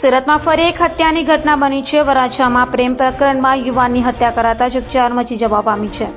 સુરતમાં ફરી એક હત્યાની ઘટના બની છે। વરાછામાં પ્રેમ પ્રકરણમાં યુવાનની હત્યા કરાતા ચકચાર મચી જવા પામી છે।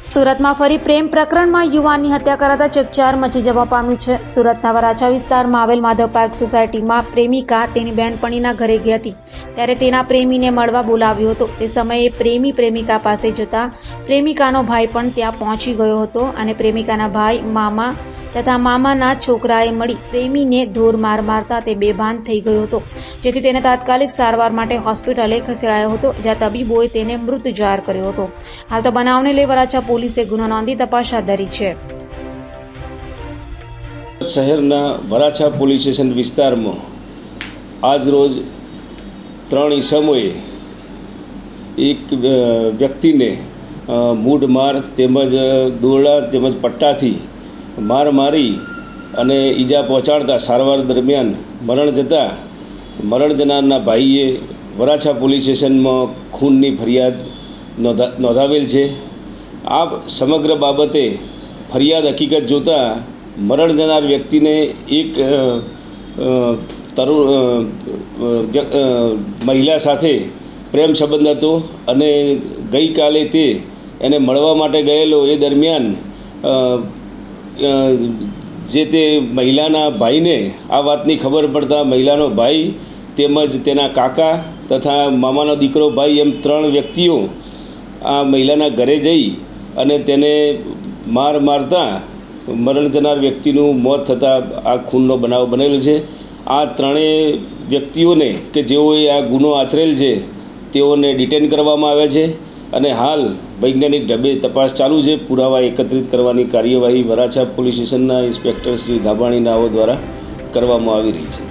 સુરતમાં ફરી પ્રેમ પ્રકરણમાં યુવાનની હત્યા કરાતા ચકચાર મચી જવા પામ્યું છે। સુરતના વરાછા વિસ્તારમાં આવેલ માધવ પાર્ક સોસાયટીમાં પ્રેમિકા તેની બહેનપણીના ઘરે ગઈ હતી ત્યારે તેના પ્રેમીને મળવા બોલાવ્યો હતો। તે સમયે પ્રેમી પ્રેમિકા પાસે જતા પ્રેમિકાનો ભાઈ પણ ત્યાં પહોંચી ગયો હતો અને પ્રેમિકાના ભાઈ મામા તથા મામાના છોકરાએ મળી પ્રેમીને ધોર માર મારતા તે બેભાન થઈ ગયો હતો, જેથી તેને તાત્કાલિક સારવાર માટે હોસ્પિટલે ખસેડાયો હતો, જ્યાં તબીબોએ તેને મૃત જાહેર કર્યો હતો। હાલ તો બનાવને લઈ વરાછા પોલીસે ગુનો નોંધી તપાસ હાથ ધરી છે। શહેરના વરાછા પોલીસ સ્ટેશન વિસ્તારમાં આજ રોજ 3 ઈસમોએ એક વ્યક્તિને મૂઢ માર તેમજ દોરડા તેમજ પટ્ટાથી માર મારી અને ઈજા પહોંચાડતા સારવાર દરમિયાન મરણ જતાં મરણ જનારના ભાઈએ વરાછા પોલીસ સ્ટેશનમાં ખૂનની ફરિયાદ નોંધાવેલ છે। આ સમગ્ર બાબતે ફરિયાદ હકીકત જોતાં મરણ જનાર વ્યક્તિને એક મહિલા સાથે પ્રેમ સંબંધ હતો અને ગઈકાલે તે એને મળવા માટે ગયેલો એ દરમિયાન જે તે મહિલાના ભાઈને આ વાતની ખબર પડતા મહિલાનો ભાઈ તેમજ તેના કાકા તથા મામાનો દીકરો ભાઈ એમ 3 વ્યક્તિઓ આ મહિલાના ઘરે જઈ અને તેને મારતા મરણ જનાર વ્યક્તિનું મોત થતાં આ ખૂનનો બનાવ બનેલો છે। આ 3 વ્યક્તિઓને કે જેઓએ આ ગુનો આચરેલ છે તેઓને ડિટેન કરવામાં આવ્યા છે અને હાલ વૈજ્ઞાનિક ઢબે તપાસ ચાલુ છે। પુરાવા એકત્રિત કરવાની કાર્યવાહી વરાછા પોલીસ સ્ટેશનના ઇન્સ્પેક્ટર શ્રી ગાબાણી નાઓ દ્વારા કરવામાં આવી રહી છે।